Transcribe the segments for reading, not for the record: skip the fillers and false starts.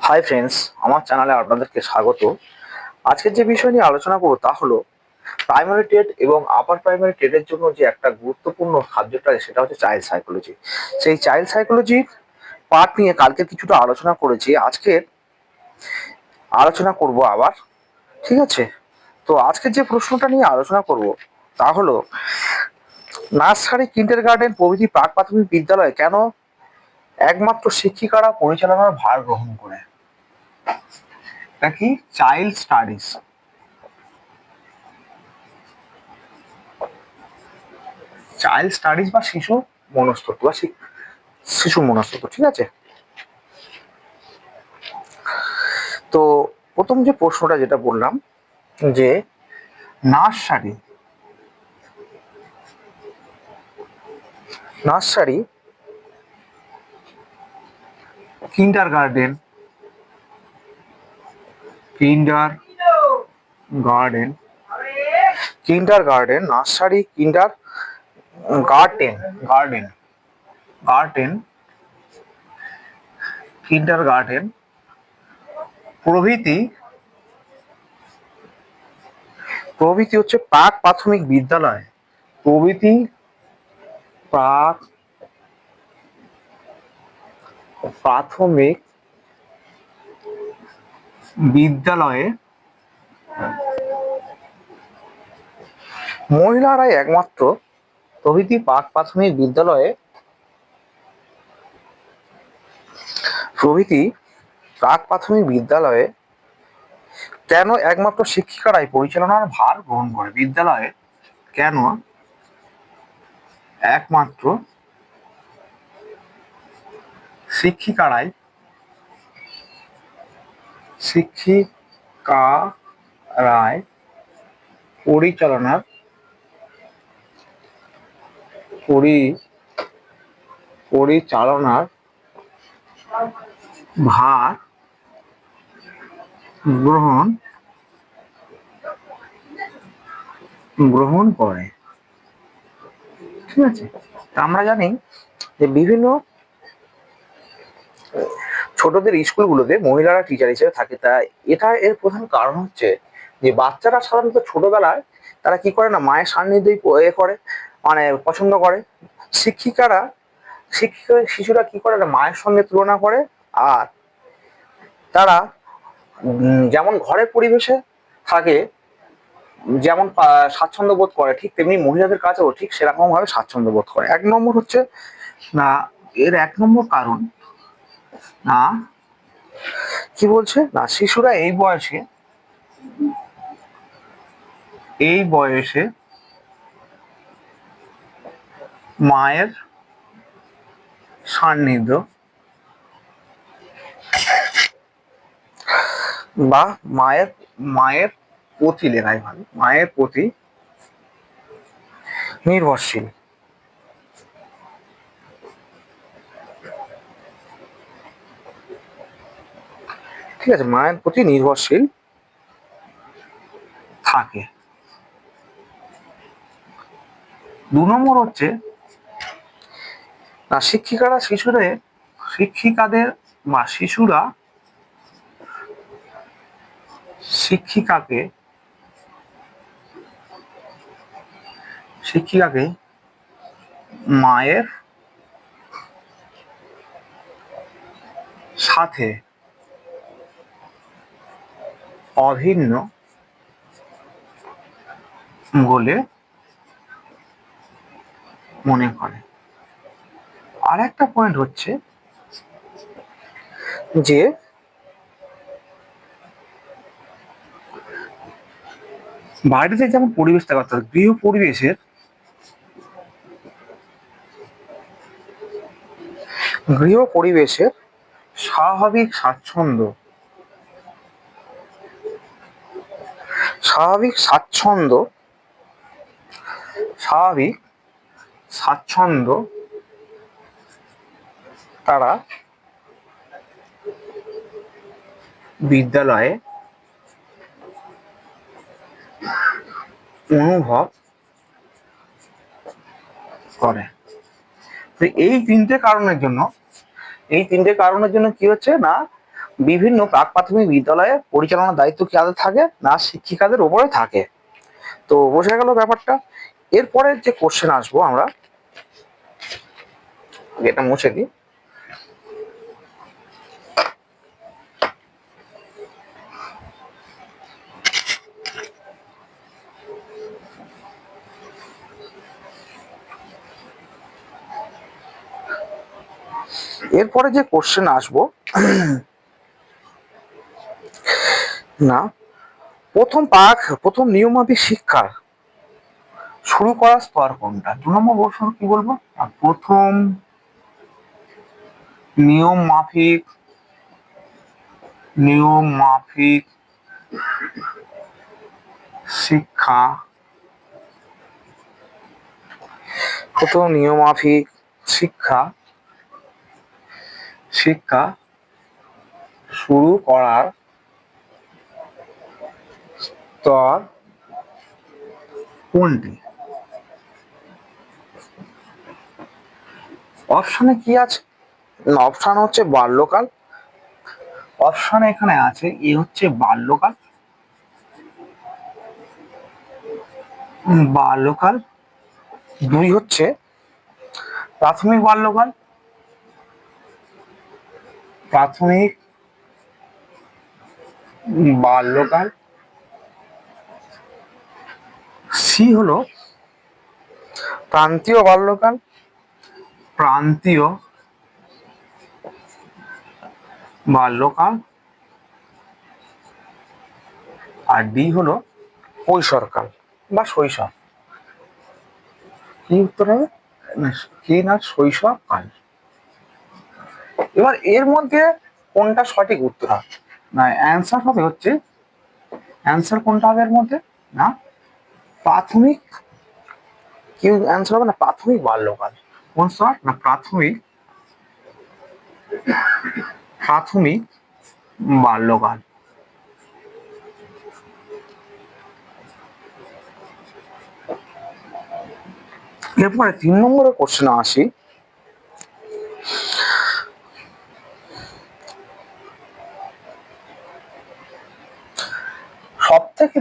Hi friends, আমার চ্যানেলে আপনাদেরকে স্বাগত। আজকের যে বিষয় নিয়ে আলোচনা করব তা হলো প্রাইমারি টেট এবং আপার প্রাইমারি টেটের জন্য যে একটা গুরুত্বপূর্ণ সাবজেক্ট আছে সেটা হচ্ছে চাইল্ড সাইকোলজি। সেই চাইল্ড সাইকোলজি পার্ট নিয়ে কালকে কিছুটা আলোচনা করেছি, আজকে আলোচনা করব আবার। ঠিক আছে, তো আজকের যে প্রশ্নটা নিয়ে আলোচনা করব তা হলো নার্সারি, কিন্ডারগার্টেন প্রভৃতি প্রাক প্রাথমিক বিদ্যালয়ে কেন একমাত্র শিক্ষিকারা পরিচালনার ভার গ্রহণ করে? এটা কি চাইল্ড স্টাডিজ, চাইল্ড স্টাডিজ বা শিশু মনস্তত্ত্ব বা শিশু মনস্তত্ত্ব। ঠিক আছে, তো প্রথম যে প্রশ্নটা যেটা বললাম যে nursery, kindergarten, kindergarten, nursery, garden, kindergarten প্রভৃতি হচ্ছে প্রাক প্রাথমিক বিদ্যালয়, প্রাক প্রাথমিক বিদ্যালয়ে মহিলারাই একমাত্র প্রাক প্রাথমিক বিদ্যালয়ে কেন একমাত্র শিক্ষিকারাই পরিচালনার ভার গ্রহণ করে? বিদ্যালয়ে কেন একমাত্র শিক্ষিকারাই পরিচালনার ভার গ্রহণ করে? ঠিক আছে, আমরা জানি যে বিভিন্ন ছোটদের স্কুলগুলোতে মহিলারা টিচার হিসেবে থাকে। তা এর প্রধান কারণ হচ্ছে যে বাচ্চারা সাধারণত ছোটবেলায় তারা কি করে না, মায়ের সান্নিধ্যেই করে, মানে পছন্দ করে। শিশুরা কি করে না, মায়ের সঙ্গে তুলনা করে। আর তারা যেমন ঘরের পরিবেশে থাকে, যেমন স্বাচ্ছন্দ্য বোধ করে, ঠিক তেমনি মহিলাদের কাছেও ঠিক সেরকম ভাবে স্বাচ্ছন্দ্য বোধ করে। এক নম্বর হচ্ছে না, এর এক নম্বর কারণ না, কি বলছে না, শিশুরা এই বয়সে মায়ের সান্নিধ্য বা মায়ের প্রতি লেখায় ভালো, মায়ের প্রতি নির্ভরশীল। ঠিক আছে, মায়ের প্রতি নির্ভরশীল থাকে। দু নম্বর হচ্ছে না, শিক্ষিকাদের শিক্ষিকাকে মায়ের সাথে অভিন্ন বলে মনে করে। আর একটা পয়েন্ট হচ্ছে যে বাড়িতে যেমন পরিবেশ থাকা, অর্থাৎ গৃহ পরিবেশের স্বাভাবিক স্বাচ্ছন্দ্য তারা বিদ্যালয়ে অনুভব করে। তো এই তিনটে কারণের জন্য কি হচ্ছে না, বিভিন্ন প্রাক প্রাথমিক বিদ্যালয়ে পরিচালনার দায়িত্ব কাদের থাকে না শিক্ষিকাদের উপরে থাকে। তো বোঝা গেল ব্যাপারটা। এরপরে যে কোশ্চেন আসবো আমরা, এটা মুছে দিই। এরপরে যে কোশ্চেন আসবো না, প্রথম নিয়মমাফিক শিক্ষার শুরু করার স্তর কোনটা? 2 নম্বর প্রশ্ন কি বলবো? প্রথম নিয়ম মাফিক শিক্ষা, প্রথম নিয়মমাফিক শিক্ষা শুরু করার স্তর কোনটি? অপশনে কি আছে? অপশন হচ্ছে বাল্যকাল, অপশনে এখানে আছে এ হচ্ছে বাল্যকাল, বাল্যকাল 2 হচ্ছে প্রাথমিক বাল্যকাল, প্রাথমিক বাল্যকাল, সি হলো প্রান্তীয় বাল্যকাল, প্রান্তীয় বাল্যকাল, আর ডি হলো কৈশোরকাল বা শৈশব। কি উত্তর হবে? কি না, শৈশবকাল। এবার এর মধ্যে কোনটা সঠিক উত্তর হবে? না, অ্যান্সার হবে হচ্ছে, অ্যান্সার কোনটা হবে এর মধ্যে? না প্রাথমিক, কি অ্যান্সার হবে? না প্রাথমিক বাল্যকাল। কোন স্তর? না প্রাথমিক বাল্যকাল। এরপরে 3 নম্বরের কোশ্চেন আসি। সব থেকে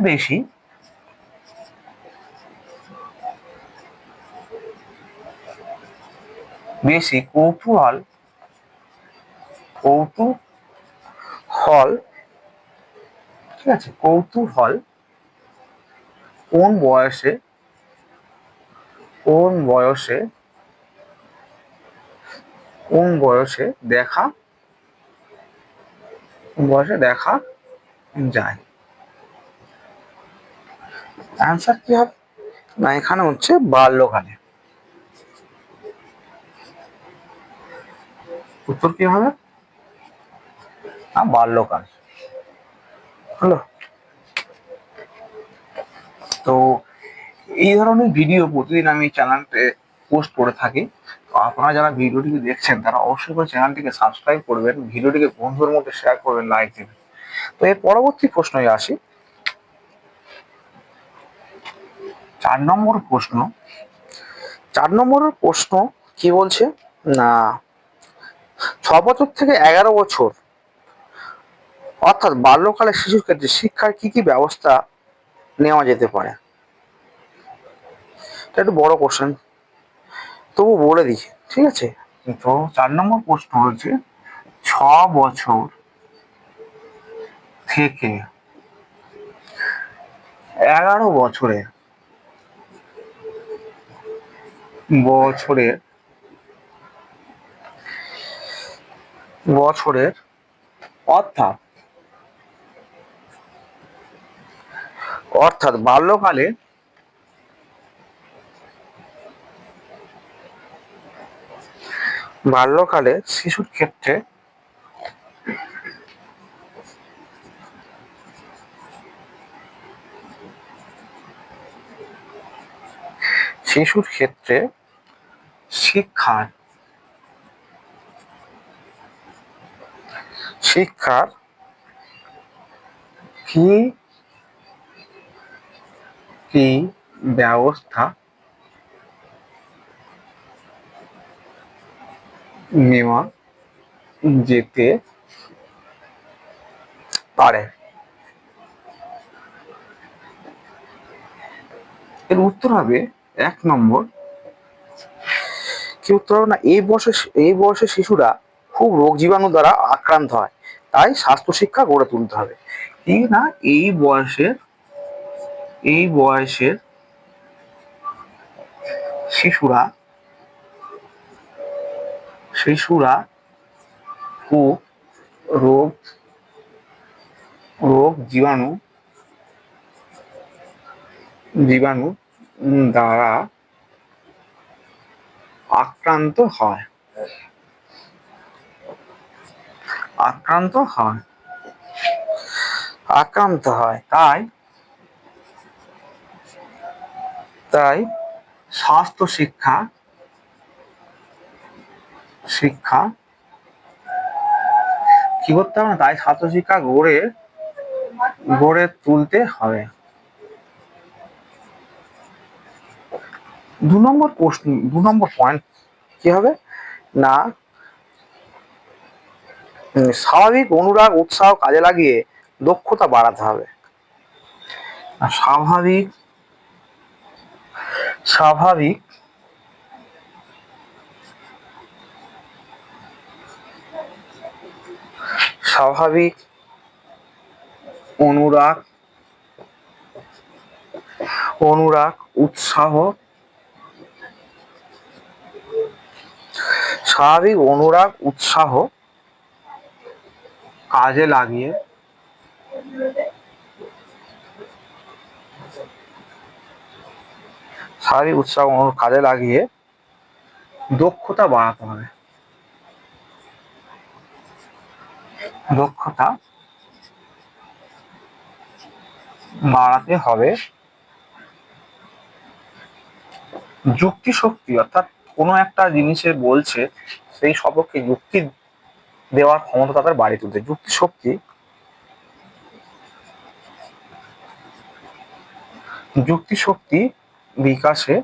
বেশি কৌতূহল ঠিক আছে, কৌতূহল কোন বয়সে কোন বয়সে দেখা যায়? অ্যান্সার কি হবে? না এখানে হচ্ছে বাল্যকালে। উত্তর কি হবে? না বাল্যকাল হলো। তো এই ধরনের ভিডিও প্রতিদিন আমি চ্যানেলে পোস্ট করে থাকি। তো আপনারা যারা ভিডিওটিকে দেখছেন তারা অবশ্যই করে চ্যানেলটিকে সাবস্ক্রাইব করবেন, ভিডিওটিকে বন্ধুদের মধ্যে শেয়ার করবেন, লাইক দেবেন। তো এর পরবর্তী প্রশ্নে আসি। 4 নম্বর প্রশ্ন, 4 নম্বরের প্রশ্ন কি বলছে? না 6 বছর থেকে 11 বছর অর্থাৎ বাল্যকালে শিশুর ক্ষেত্রে শিক্ষার কি কি ব্যবস্থা নেওয়া যেতে পারে? এটা একটু বড় কোশ্চেন, তবু বলে দিচ্ছি, ঠিক আছে? তো 4 নম্বর প্রশ্ন হচ্ছে 6 বছর থেকে 11 বছরের বছরের অর্থাৎ বাল্যকালে শিশুর ক্ষেত্রে শিক্ষার কি কি ব্যবস্থা নেওয়া যেতে পারে? এর উত্তর হবে 1 নম্বর। কি উত্তর হবে না, এই বয়সে শিশুরা খুব রোগ জীবাণু দ্বারা আক্রান্ত হয়, তাই স্বাস্থ্য শিক্ষা গড়ে তুলতে হবে। ঠিক না, এই বয়সের শিশুরা শিশুরা খুব রোগ রোগ জীবাণু জীবাণু দ্বারা আক্রান্ত হয় আক্রান্ত হয় আক্রান্ত হয় তাই তাই স্বাস্থ্য শিক্ষা কি করতে হবে না, তাই স্বাস্থ্য শিক্ষা গড়ে গড়ে তুলতে হবে। 2 নম্বর প্রশ্ন, 2 নম্বর পয়েন্ট কি হবে না, স্বাভাবিক অনুরাগ উৎসাহ কাজে লাগিয়ে দক্ষতা বাড়াতে হবে। স্বাভাবিক স্বাভাবিক স্বাভাবিক অনুরাগ উৎসাহ কাজে লাগিয়ে দক্ষতা বাড়াতে হবে। যুক্তি শক্তি, অর্থাৎ কোনো একটা জিনিসে বলছে সেই সপক্ষে যুক্তি দেওয়ার ক্ষমতা তাদের বাড়িয়ে তুলতে। যুক্তি শক্তি বিকাশে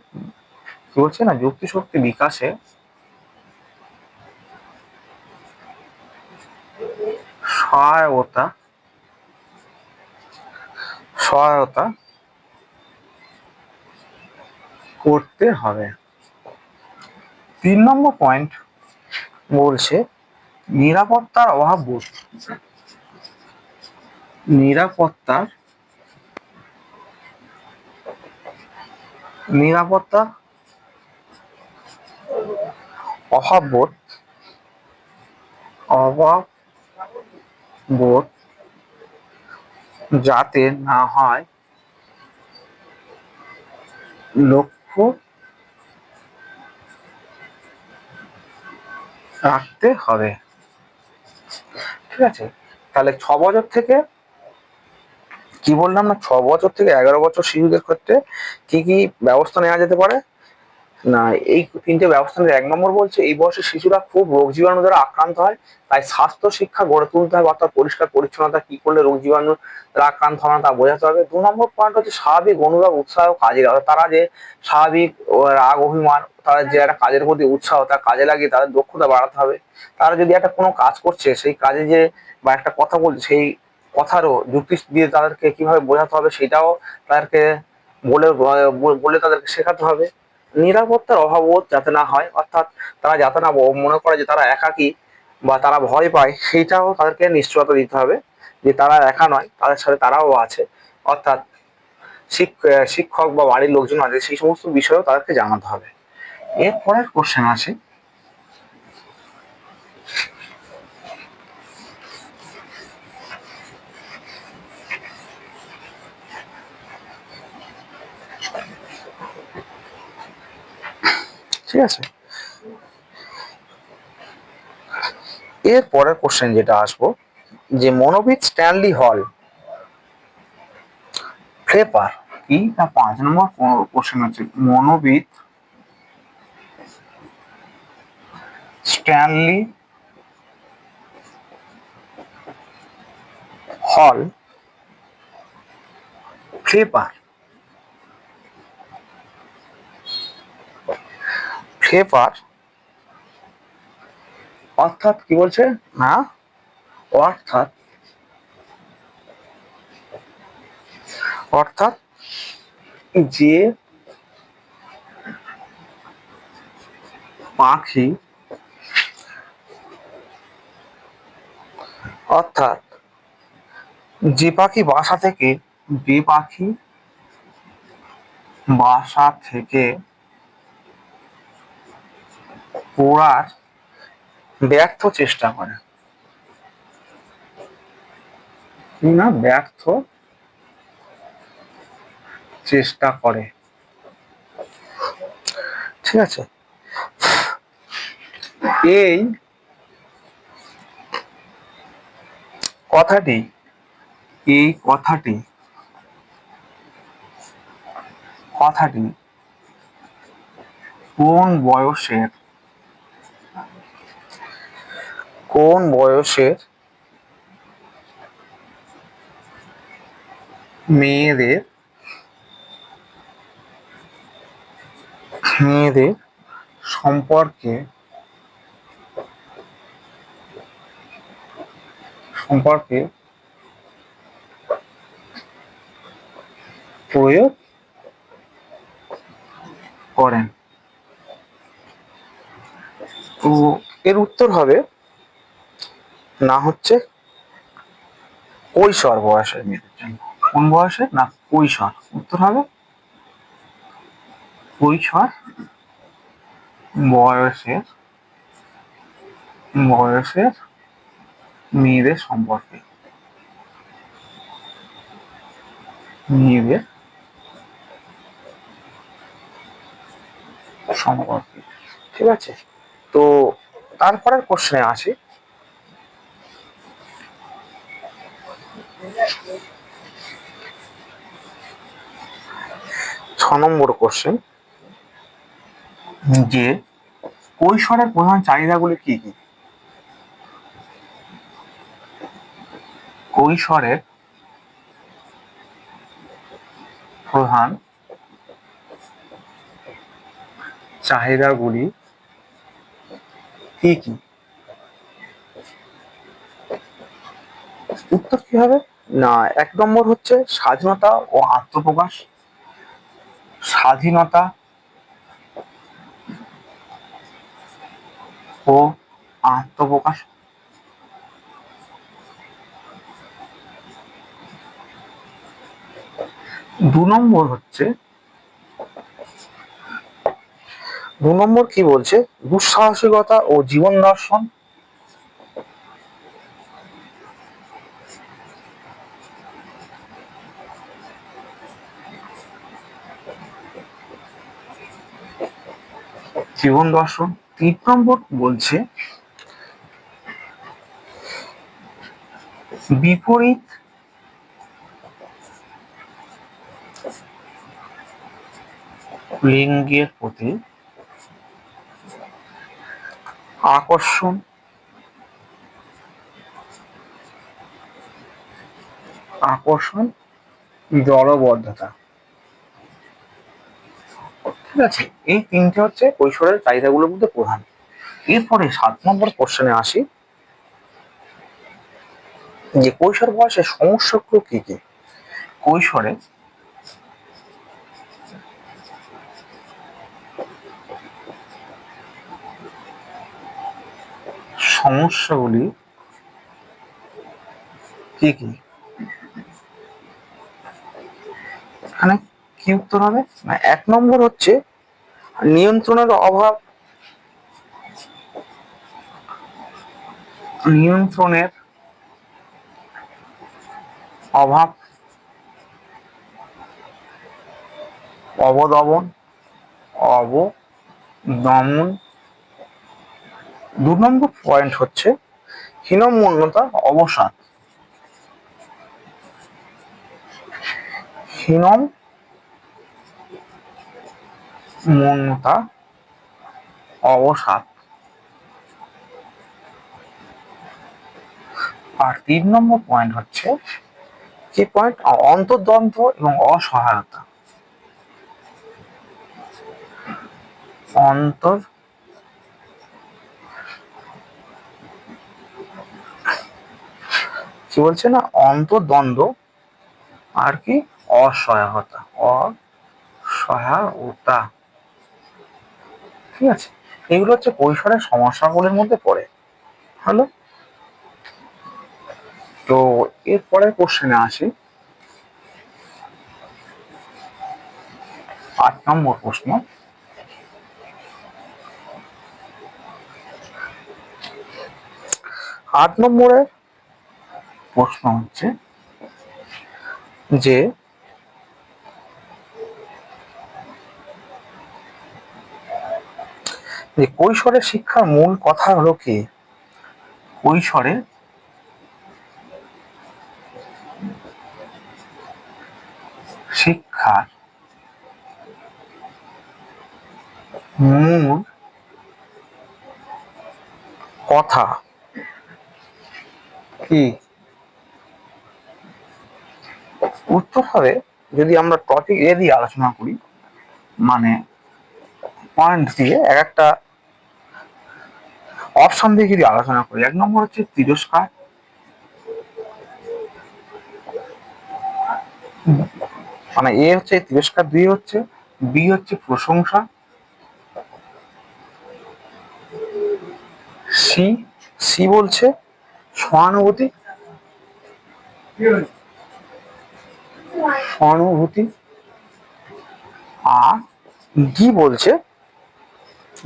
কি বলছে না, যুক্তি শক্তি বিকাশে সহায়তা করতে হবে। 3 নম্বর পয়েন্ট বলছে নিরাপত্তার অভাব বোধ যাতে না হয় লক্ষ্য রাখতে হবে। ঠিক আছে, তাহলে 6 বছর থেকে কি বললাম না, 6 বছর থেকে 11 বছর শিশুদের ক্ষেত্রে কি কি ব্যবস্থা নেওয়া যেতে পারে না, এই 3টে ব্যবস্থা নিয়ে 1 নম্বর বলছে এই বয়সে শিশুরা খুব রোগ জীবাণু দ্বারা আক্রান্ত হয়, তাই স্বাস্থ্য শিক্ষা গড়ে তুলতে হবে, অর্থাৎ পরিষ্কার পরিচ্ছন্নতা কি করলে রোগ জীবাণু দ্বারা আক্রান্ত হবে না তা বোঝাতে হবে। 2 নম্বর পয়েন্ট হচ্ছে স্বাভাবিক অনুরাগ উৎসাহ কাজে লাগে, তারা যে স্বাভাবিক রাগ অভিমান, তাদের যে একটা কাজের প্রতি উৎসাহ তা কাজে লাগিয়ে তাদের দক্ষতা বাড়াতে হবে। তারা যদি একটা কোনো কাজ করছে সেই কাজে যে বা একটা কথা বলছে সেই কথারও যুক্তি দিয়ে তাদেরকে কিভাবে বোঝাতে হবে সেটাও তাদেরকে বলে বলে তাদেরকে শেখাতে হবে। নিরাপত্তার অভাববোধ যাতে না হয়, অর্থাৎ তারা যাতে না মনে করে যে তারা একাকী বা তারা ভয় পায়, সেইটাও তাদেরকে নিশ্চয়তা দিতে হবে যে তারা একা নয়, তাদের সাথে তারাও আছে, অর্থাৎ শিক্ষক বা বাড়ির লোকজন আছে, সেই সমস্ত বিষয়েও তাদেরকে জানাতে হবে। এরপরের কোশ্চেন আছে, ঠিক আছে, এর পরের কোশ্চেন যেটা আসবো যে মনোবিদ স্ট্যানলি হল ফ্লেপার কি না, 5 নম্বর কোশ্চেন হচ্ছে মনোবিদ স্ট্যানলি হল ফ্লেপার অর্থাৎ কি বলছে না, অর্থাৎ অর্থাৎ যে পাখি অর্থাৎ যে পাখি বাসা থেকে ওড়ার ব্যর্থ চেষ্টা করে ব্যর্থ চেষ্টা করে, ঠিক আছে। এই কথাটি এই কথাটি কথাটি কোন বয়সের মেয়েদের মেয়েদের সম্পর্কে প্রয়োগ করেন? তো এর উত্তর হবে না হচ্ছে কৈশোর বয়সের মেয়েদের জন্য। কোন বয়সে? না কৈশোর। উত্তর হবে কৈশোর বয়সের মেয়েদের সম্পর্কে ঠিক আছে। তো তারপরের কোশ্চেনে আসি। 6 নম্বর কোশ্চেন, যে কৈশোরের প্রধান চাহিদাগুলি কি কি? কৈশোরের প্রধান চাহিদাগুলি কি কি? উত্তর কি হবে? না, 1 নম্বর হচ্ছে স্বাধীনতা ও আত্মপ্রকাশ। স্বাধীনতা ও আত্মপ্রকাশ। 2 নম্বর হচ্ছে 2 নম্বর কি বলছে? দুঃসাহসিকতা ও জীবন দর্শন। জীবন দর্শন। 3 নম্বর বলছে বিপরীত লিঙ্গের প্রতি আকর্ষণ জড়বদ্ধতা। ঠিক আছে, এই 3টে হচ্ছে কৈশোরের চাহিদাগুলোর মধ্যে প্রধান। এরপরে 7 নম্বর কোশ্চেনে আসি, যে কৈশোর বয়সে সমস্যাগুলো কি কি? কৈশোরে সমস্যাগুলি কি কি? এখানে কি উত্তর হবে? না, 1 নম্বর হচ্ছে নিয়ন্ত্রণের অভাব। নিয়ন্ত্রণের অভাব, অবদমন। 2 নম্বর পয়েন্ট হচ্ছে হীনমন্যতা অবসাদ। হীনমন্যতা অবসাদ। আর 3 নম্বর পয়েন্ট হচ্ছে কি পয়েন্ট? অন্তর্দ্বন্দ্ব এবং অসহায়তা। কি বলছে? না অন্তর্দ্বন্দ্ব আর কি অসহায়তা, অসহায়তা। ঠিক আছে, এগুলো হচ্ছে কৈশোরের সমস্যাগুলির মধ্যে পড়ে। হলো। তো এরপরের কোশ্চেনে আসি। 8 নম্বর প্রশ্ন। 8 নম্বরের প্রশ্ন হচ্ছে যে কৈশোরের শিক্ষার মূল কথা হলো কি? কৈশোরে শিক্ষার মূল কথা কি? উত্তর হবে, যদি আমরা টপিক এ দিয়ে আলোচনা করি, মানে পয়েন্ট দিয়ে এক একটা অপশন দিয়ে যদি আলোচনা করি, 1 নম্বর হচ্ছে তিরস্কার, মানে এ হচ্ছে তিরস্কার, 2 হচ্ছে বি হচ্ছে প্রশংসা, সি সি বলছে সহানুভূতি, সহানুভূতি, আর ডি বলছে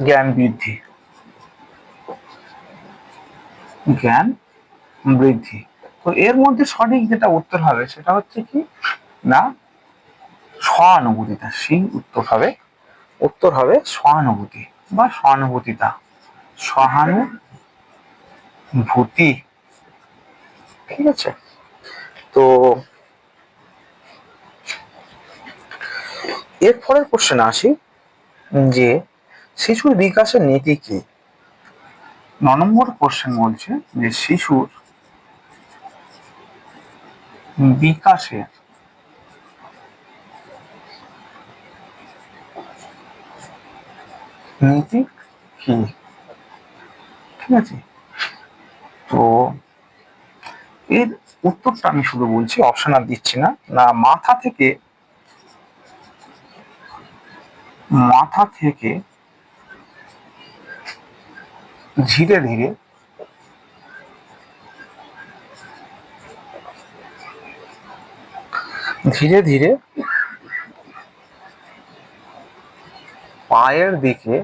জ্ঞান বৃদ্ধি, জ্ঞান বৃদ্ধি। তো এর মধ্যে সঠিক যেটা উত্তর হবে সেটা হচ্ছে কি না, সহানুভূতিতা। সি উত্তর হবে সহানুভূতি বা সহানুভূতিতা, সহানুভূতি। ঠিক আছে। তো এর পরের কোশ্চেন আসি যে শিশুর বিকাশের নীতি কি? 9 নম্বর কোশ্চেন বলছে যে শিশুর বিকাশের নীতি কি? ঠিক আছে। তো এর উত্তরটা আমি শুধু বলছি, অপশন আর দিচ্ছি না। না, মাথা থেকে ধীরে ধীরে ধীরে ধীরে পায়ের দিকে,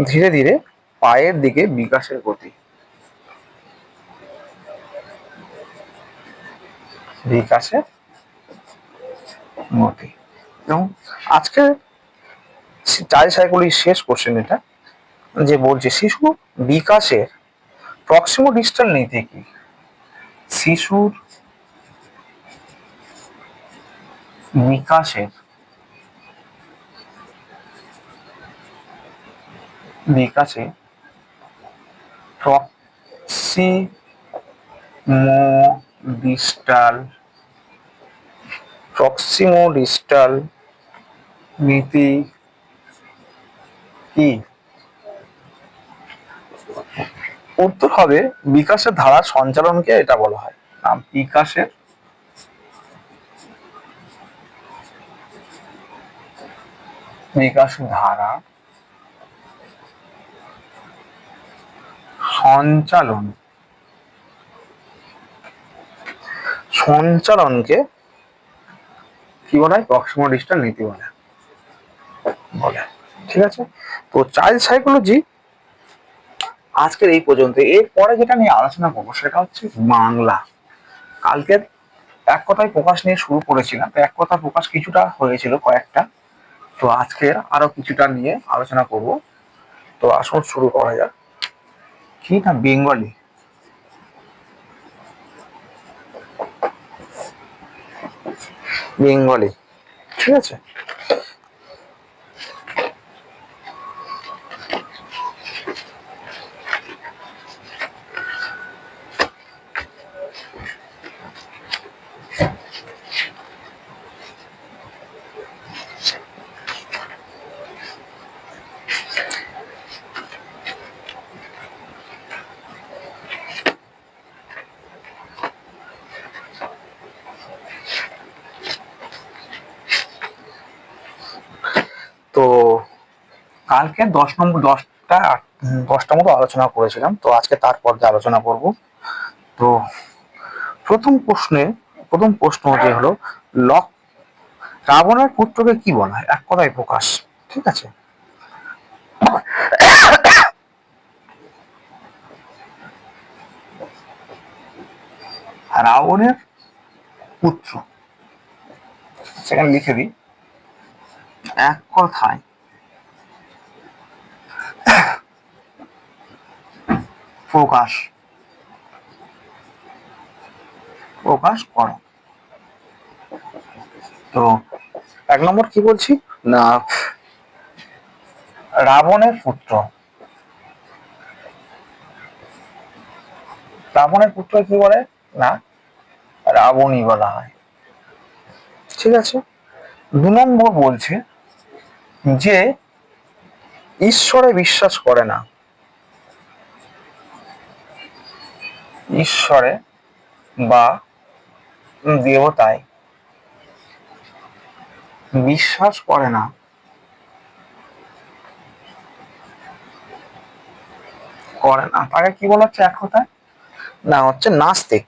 ধীরে ধীরে পায়ের দিকে বিকাশের গতি, বিকাশের গতি। এবং আজকের চাইল্ড সাইকোলজি শেষ কোশ্চেন এটা, যে বলছে শিশু বিকাশের প্রক্সিমো ডিস্টাল নীতি কি? শিশুর বিকাশের বিকাশে ডিস্টাল ডিস্টাল নীতি কি? উত্তর হবে বিকাশের ধারার সঞ্চালনকে এটা বলা হয়। বিকাশের ধারা সঞ্চালনকে কি বলা হয়? প্রক্সিমো ডিস্টাল নীতি বলে। ঠিক আছে। তো চাইল্ড সাইকোলজি আজকের এই পর্যন্ত। এরপরে যেটা নিয়ে আলোচনা করবো সেটা হচ্ছে বাংলা। কালকের এক কথায় প্রকাশ নিয়ে শুরু করেছিলাম, তো এক কথা প্রকাশ কিছুটা হয়েছিল, কয়েকটা। তো আজকে আরো কিছুটা নিয়ে আলোচনা করব। তো আসুন শুরু করা যাক। কি না, বেঙ্গলি। বেঙ্গলি, ঠিক আছে। কালকে 10টা মতো আলোচনা করেছিলাম, তো আজকে তার পর্যায়ে আলোচনা করব। তো প্রথম প্রশ্ন যে হলো, লক রাবণের পুত্রকে কি বলা হয়? এক কথায় প্রকাশ। ঠিক আছে, রাবণের পুত্র, সেখানে লিখে দিই, এক কথায় প্রকাশ করো। তো 1 নম্বর কি বলছি না, রাবণের পুত্র কি বলে না, রাবণই বলা হয়। ঠিক আছে। 2 নম্বর বলছে যে ঈশ্বরে বিশ্বাস করে না, ঈশ্বরে বা দেবতায় বিশ্বাস করে না, তাকে কি বলা হচ্ছে এক কথায়? না, হচ্ছে নাস্তিক।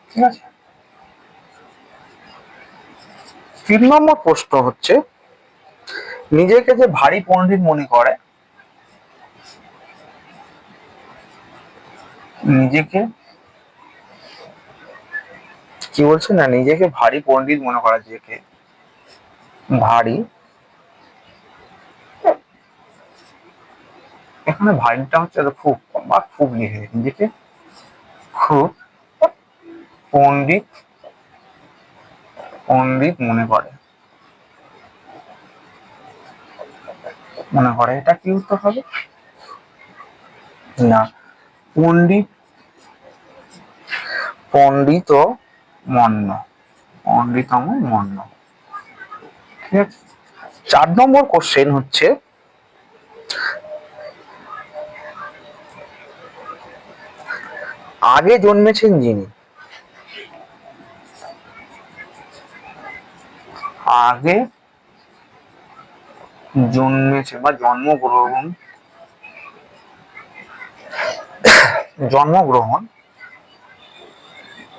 ঠিক আছে। 3 নম্বর প্রশ্ন হচ্ছে, নিজেকে যে ভারী পণ্ডিত মনে করে, নিজেকে কি বলছে না, নিজেকে ভারী পণ্ডিত মনে করা, নিজেকে ভারী, এখানে ভারীটা হচ্ছে খুব বা খুব লিখে, নিজেকে খুব পণ্ডিত মনে করে, এটা কি উত্তর হবে না, পণ্ডিতম মন্য। ঠিক আছে। 4 নম্বর কোশ্চেন হচ্ছে, আগে জন্মেছেন যিনি, আগে জন্মেছে বা জন্মগ্রহণ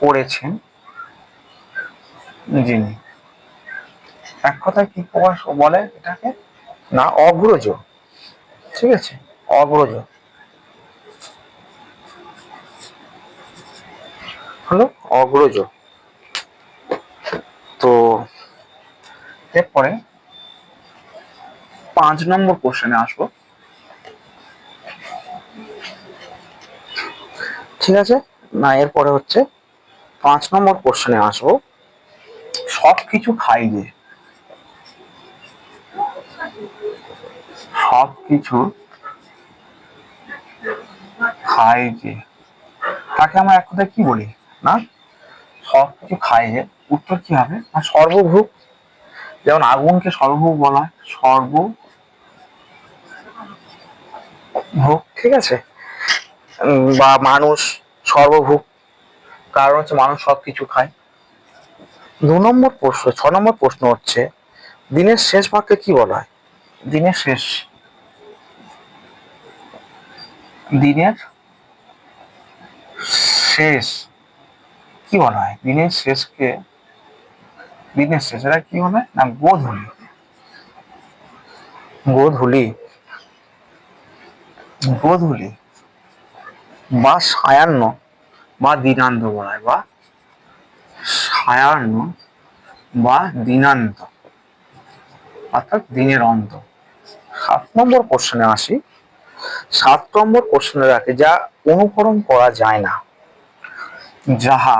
করেছেন যিনি, এক কথায় কি প্রকাশ বলে এটাকে না, অগ্রজ। ঠিক আছে, অগ্রজ হলো অগ্রজ। তো এরপরে 5 নম্বর কোশ্চেনে আসবো। ঠিক আছে না, এরপরে হচ্ছে 5 নম্বর কোশ্চেনে আসবো, সবকিছু খাই যে, সবকিছু খাই যে, তাকে আমরা এক কথায় কি বলি না, সবকিছু খাই যে, উত্তর কি হবে না, সর্বভূক। যেমন আগুনকে সর্বভূক বলা হয়, সর্বভোগ। ঠিক আছে। বা মানুষ সর্বভূক, কারণ হচ্ছে মানুষ সবকিছু খায়। 6 নম্বর প্রশ্ন হচ্ছে, দিনের শেষ ভাগকে কি বলা হয়? দিনের শেষ কি বলা হয়? দিনের শেষ এটা কি হবে না, গোধূলি বা সায়াহ্ন বা দিনান্ত বলা হয়, বা সায়াহ্ন বা দিনান্ত, অর্থাৎ দিনের অন্ত। 7 নম্বর কোশ্চেনে আসি। 7 নম্বর কোশ্চেনে রাখে, যা অনুকরণ করা যায় না, যাহা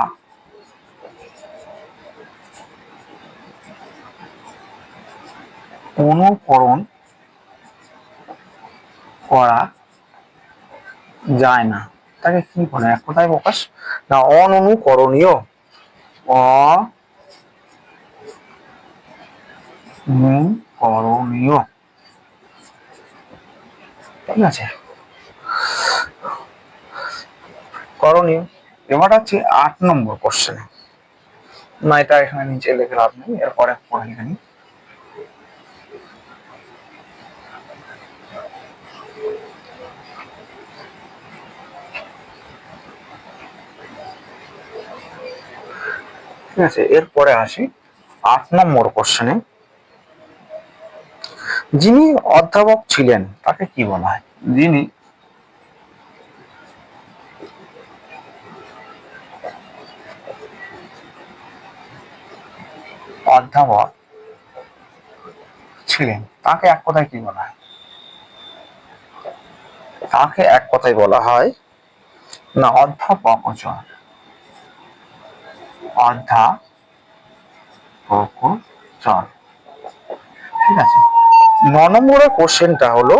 অনুকরণ করা যায় না, তাকে কি বলে এক কথায় প্রকাশ না, অননুকরণীয়। অনুকরণীয়। ঠিক আছে, করণীয়। এবার হচ্ছে 8 নম্বর কোশ্চেনে, না, এটা এখানে নিচে লিখে লাভ নেই, এরপরে পরে লিখে নিই। ঠিক আছে, এরপরে আসি 8 নম্বর কোশ্চেনে। যিনি অধ্যাপক ছিলেন তাকে কি বলা হয়? যিনি অধ্যাপক ছিলেন তাকে এক কথায় কি বলা হয়? তাকে এক কথায় বলা হয় না অধ্যাপক অধ্যাপক। ঠিক আছে, 9 নম্বরের কোশ্চেনটা হলো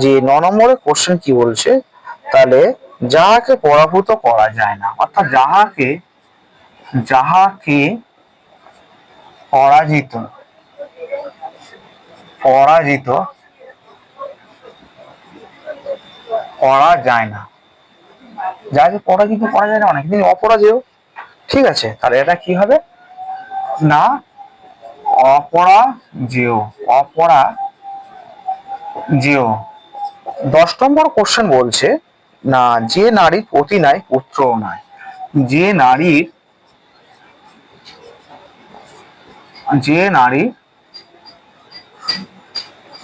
যে 9 নম্বরের কোশ্চেন কি বলছে, তাহলে যাহাকে পরাভূত করা যায় না, অর্থাৎ যাহাকে যাহাকে পরাজিত পরাজিত করা যায় না, যাকে পরাজিত করা যায় না অনেক তিনি অপরাজেয়। ঠিক আছে, তাহলে এটা কি হবে না অপরাজেয়। অপরাজেয়। 10 নম্বর কোশ্চেন বলছে না যে নারীর পতি নাই পুত্রও নাই। যে নারীর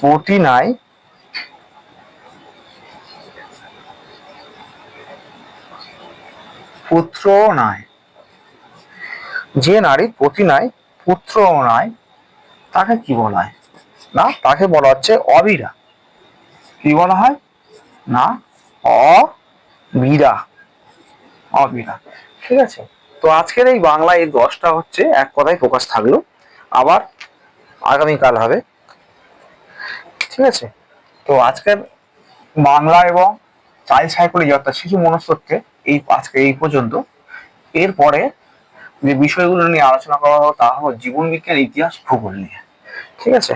পতি নাই পুত্রও নাই, যে নারীর পতি নাই পুত্রও নাই, তাকে কি বলা হয়? না তাকে বলা হচ্ছে অবীরা। কি বলা হয়? না অবীরা। অবীরা। ঠিক আছে, তো আজকের এই বাংলা এই 10টা হচ্ছে এক কথায় ফোকাস থাকলো, আবার আগামীকাল হবে। ঠিক আছে, তো আজকের বাংলা এবং চাইল্ড সাইকোলজি অর্থাৎ শিশু মনস্তত্ত্বে আজকে এই পর্যন্ত। এরপরে যে বিষয়গুলো নিয়ে আলোচনা করা হবে তা হলো জীবন বিজ্ঞান, ইতিহাস, ভূগোল নিয়ে। ঠিক আছে।